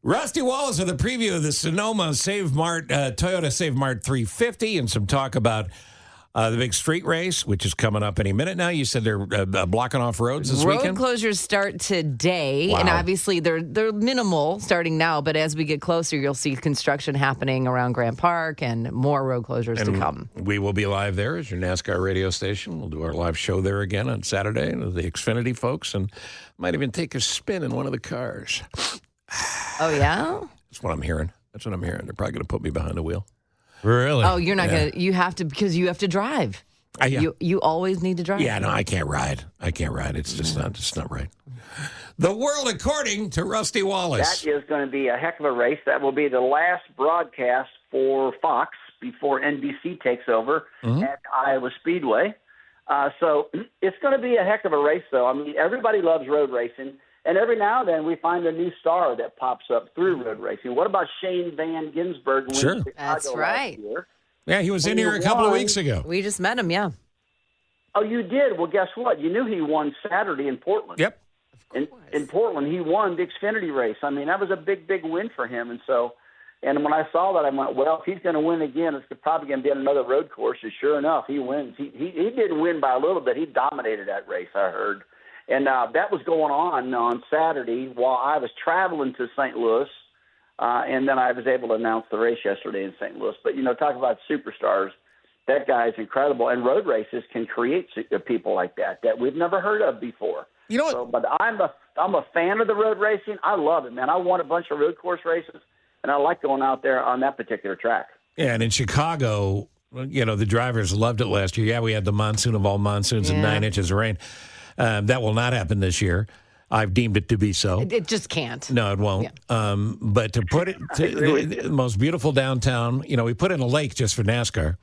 Rusty Wallace with a preview of the Sonoma Toyota Save Mart 350 and some talk about the big street race, which is coming up any minute now. You said they're blocking off roads this weekend? Road closures start today, Wow. and obviously they're minimal starting now, but as we get closer, you'll see construction happening around Grant Park and more road closures to come. We will be live there as your NASCAR radio station. We'll do our live show there again on Saturday with the Xfinity folks, and might even take a spin in one of the cars. Oh, yeah? That's what I'm hearing. They're probably going to put me behind the wheel. Really? Oh, you're not going to, you have to, because you have to drive. Yeah. You always need to drive. Yeah, no, I can't ride. It's just not right. The world according to Rusty Wallace. That is going to be a heck of a race. That will be the last broadcast for Fox before NBC takes over at Iowa Speedway. So it's going to be a heck of a race, though. I mean, everybody loves road racing. And every now and then we find a new star that pops up through road racing. What about Shane Van Gisbergen? Sure. That's right. Last year? Yeah, he was in here a couple of weeks ago. We just met him, yeah. Oh, you did? Well, guess what? You knew he won Saturday in Portland. Yep. In Portland, he won the Xfinity race. I mean, that was a big, big win for him. And when I saw that, I went, well, if he's going to win again, it's probably going to be on another road course. And sure enough, he wins. He didn't win by a little bit. He dominated that race, I heard. And that was going on Saturday while I was traveling to St. Louis, and then I was able to announce the race yesterday in St. Louis. But, talk about superstars. That guy is incredible. And road races can create people like that we've never heard of before. You know what? So, but I'm a fan of the road racing. I love it, man. I won a bunch of road course races, and I like going out there on that particular track. Yeah, and in Chicago, the drivers loved it last year. Yeah, we had the monsoon of all monsoons and 9 inches of rain. That will not happen this year. I've deemed it to be so. It just can't. No, it won't. Yeah. But to put it to the most beautiful downtown, we put in a lake just for NASCAR,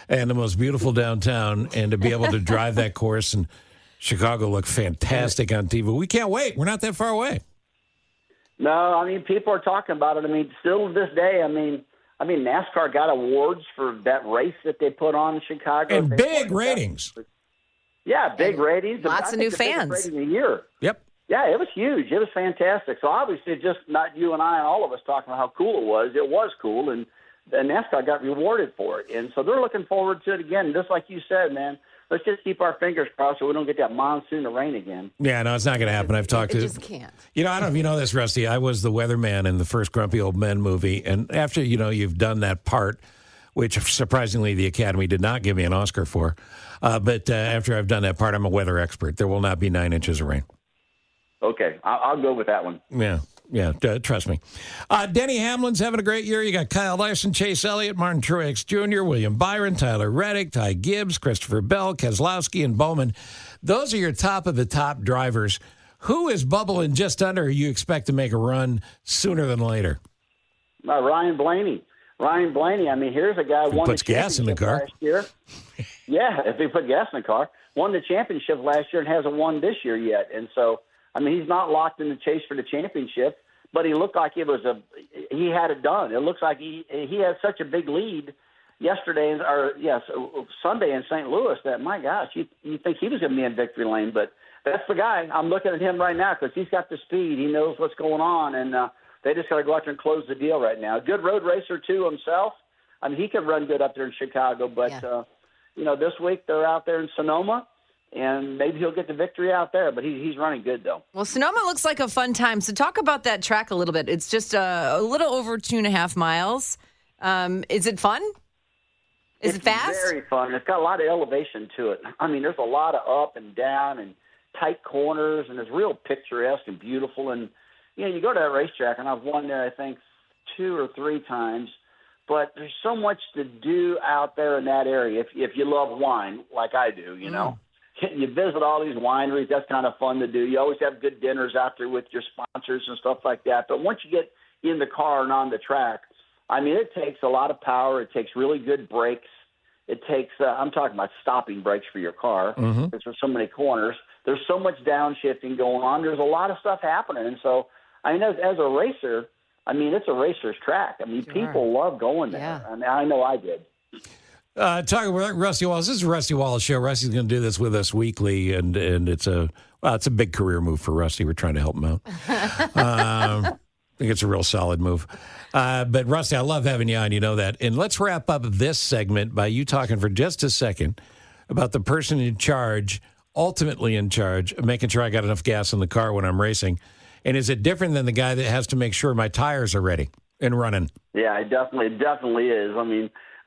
and the most beautiful downtown, and to be able to drive that course in Chicago looked fantastic on TV. We can't wait. We're not that far away. No, I mean, people are talking about it. I mean, still to this day, I mean, NASCAR got awards for that race that they put on in Chicago. And big ratings. Yeah, big ratings. Lots of new fans. Rating a year. Yep. Yeah, it was huge. It was fantastic. So obviously, just not you and I and all of us talking about how cool it was. It was cool, and NASCAR got rewarded for it. And so they're looking forward to it again. Just like you said, man, let's just keep our fingers crossed so we don't get that monsoon to rain again. Yeah, no, it's not going to happen. I've talked to. It just can't. I don't know if you know this, Rusty. I was the weatherman in the first Grumpy Old Men movie, and after you've done that part, which surprisingly the Academy did not give me an Oscar for. But after I've done that part, I'm a weather expert. There will not be 9 inches of rain. Okay, I'll go with that one. Yeah, trust me. Denny Hamlin's having a great year. You got Kyle Larson, Chase Elliott, Martin Truex Jr., William Byron, Tyler Reddick, Ty Gibbs, Christopher Bell, Keselowski, and Bowman. Those are your top of the top drivers. Who is bubbling just under you expect to make a run sooner than later? Ryan Blaney. I mean, here's a guy who won puts the gas in the championship car. last year. Yeah, if he put gas in the car. Won the championship last year and hasn't won this year yet. And so, I mean, he's not locked in the chase for the championship, but he looked like he had it done. It looks like he had such a big lead Sunday in St. Louis that, my gosh, you think he was going to be in victory lane. But that's the guy. I'm looking at him right now because he's got the speed. He knows what's going on, and they just got to go out there and close the deal right now. Good road racer, too, himself. I mean, he could run good up there in Chicago, but, this week they're out there in Sonoma, and maybe he'll get the victory out there, but he's running good, though. Well, Sonoma looks like a fun time. So talk about that track a little bit. It's just a little over 2.5 miles. Is it fun? Is it fast? It's very fun. It's got a lot of elevation to it. I mean, there's a lot of up and down and tight corners, and it's real picturesque and beautiful. And, you go to that racetrack, and I've won there, I think, 2 or 3 times. But there's so much to do out there in that area if you love wine like I do, know. You visit all these wineries. That's kind of fun to do. You always have good dinners out there with your sponsors and stuff like that. But once you get in the car and on the track, I mean, it takes a lot of power. It takes really good brakes. It takes I'm talking about stopping brakes for your car. Because there's so many corners. There's so much downshifting going on. There's a lot of stuff happening. And so, I mean, as a racer, I mean, it's a racer's track. I mean, people love going there. Yeah. I mean, I know I did. Talking about Rusty Wallace. This is a Rusty Wallace show. Rusty's going to do this with us weekly, and it's a big career move for Rusty. We're trying to help him out. I think it's a real solid move. But, Rusty, I love having you on. You know that. And let's wrap up this segment by you talking for just a second about the person in charge, ultimately in charge, of making sure I got enough gas in the car when I'm racing. And is it different than the guy that has to make sure my tires are ready and running? Yeah, it definitely is. I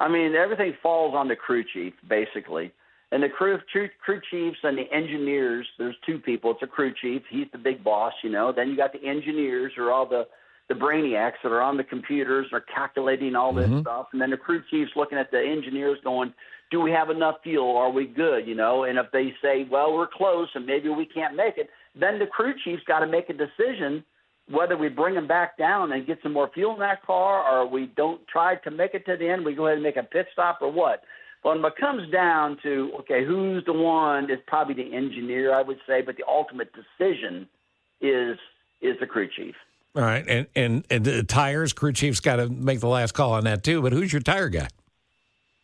mean, everything falls on the crew chief, basically. And the crew chiefs and the engineers, there's two people. It's a crew chief. He's the big boss, you know. Then you got the engineers who are all the brainiacs that are on the computers, are calculating all this stuff. And then the crew chief's looking at the engineers going, do we have enough fuel? Are we good, you know? And if they say, well, we're close and maybe we can't make it, then the crew chief's got to make a decision whether we bring them back down and get some more fuel in that car, or we don't try to make it to the end, we go ahead and make a pit stop, or what. When it comes down to, okay, who's the one, it's probably the engineer, I would say, but the ultimate decision is the crew chief. All right, and the tires, crew chief's got to make the last call on that too, but who's your tire guy?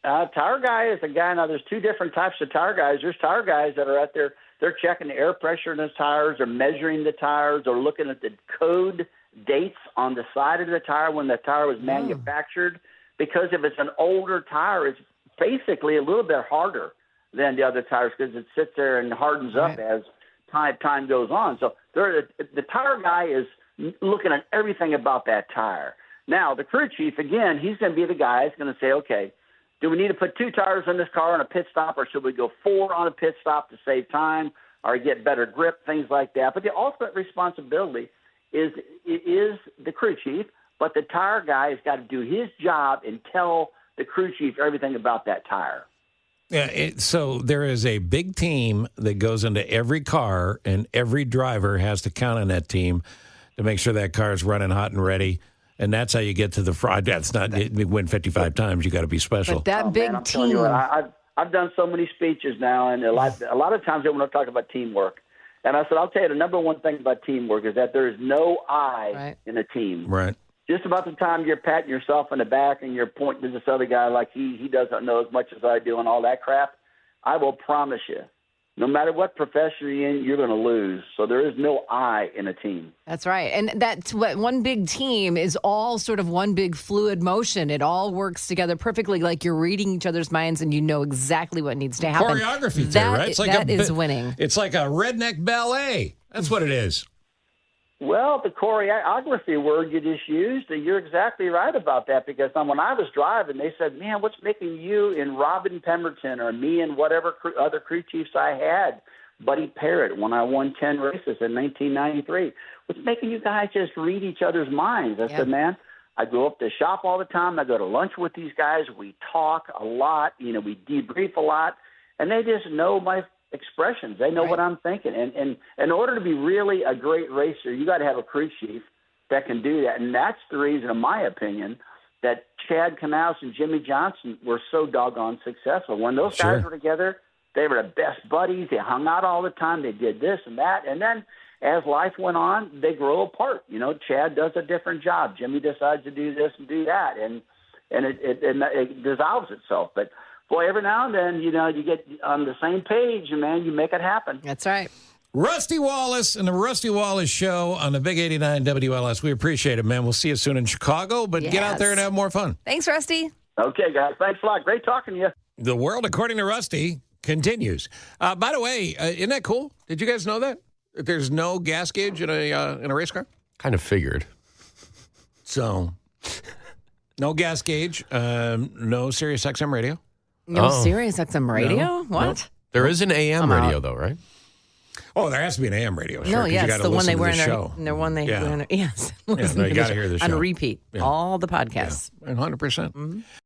Tire guy is a guy, now there's two different types of tire guys. There's tire guys that are out there, they're checking the air pressure in the tires, or measuring the tires, or looking at the code dates on the side of the tire when the tire was manufactured, because if it's an older tire, it's basically a little bit harder than the other tires because it sits there and hardens up as time goes on. So the tire guy is looking at everything about that tire. Now, the crew chief, again, he's going to be the guy who's going to say, okay, do we need to put 2 tires in this car on a pit stop, or should we go 4 on a pit stop to save time or get better grip, things like that. But the ultimate responsibility is the crew chief, but the tire guy has got to do his job and tell the crew chief everything about that tire. Yeah, so there is a big team that goes into every car, and every driver has to count on that team to make sure that car is running hot and ready. And that's how you get to the front. That's not you win 55 times. You got to be special. But that big I'm team. You what, I've done so many speeches now, and a lot of times when I talk about teamwork, and I said I'll tell you the number one thing about teamwork is that there is no I in a team. Right. Just about the time you're patting yourself in the back and you're pointing to this other guy like he doesn't know as much as I do and all that crap, I will promise you, no matter what profession you're in, you're going to lose. So there is no I in a team. That's right. And that's what one big team is, all sort of one big fluid motion. It all works together perfectly, like you're reading each other's minds and you know exactly what needs to happen. Choreography there, right? It's like that is winning. It's like a redneck ballet. That's what it is. Well, the choreography word you just used, you're exactly right about that, because when I was driving, they said, man, what's making you and Robin Pemberton or me and whatever other crew chiefs I had, Buddy Parrott, when I won 10 races in 1993, what's making you guys just read each other's minds? I said, man, I go up to shop all the time. I go to lunch with these guys. We talk a lot. We debrief a lot, and they just know my expressions. They know what I'm thinking. And in order to be really a great racer, you got to have a crew chief that can do that. And that's the reason, in my opinion, that Chad Knaus and Jimmy Johnson were so doggone successful. When those guys were together, they were the best buddies. They hung out all the time. They did this and that. And then as life went on, they grow apart. Chad does a different job. Jimmy decides to do this and do that. And it dissolves itself. But boy, every now and then, you get on the same page, and, man, you make it happen. That's right. Rusty Wallace and the Rusty Wallace Show on the Big 89 WLS. We appreciate it, man. We'll see you soon in Chicago, but get out there and have more fun. Thanks, Rusty. Okay, guys. Thanks a lot. Great talking to you. The world, according to Rusty, continues. By the way, isn't that cool? Did you guys know that there's no gas gauge in a race car? Kind of figured. So, no gas gauge, no Sirius XM radio. No Sirius XM radio? No. What? No. There is an AM radio, though, right? Oh, there has to be an AM radio. Sure, No, yes, you the one they wear in show. their one they wear in their, yes. Yeah, no, you got to hear the show. On repeat. Yeah. All the podcasts. Yeah, 100%.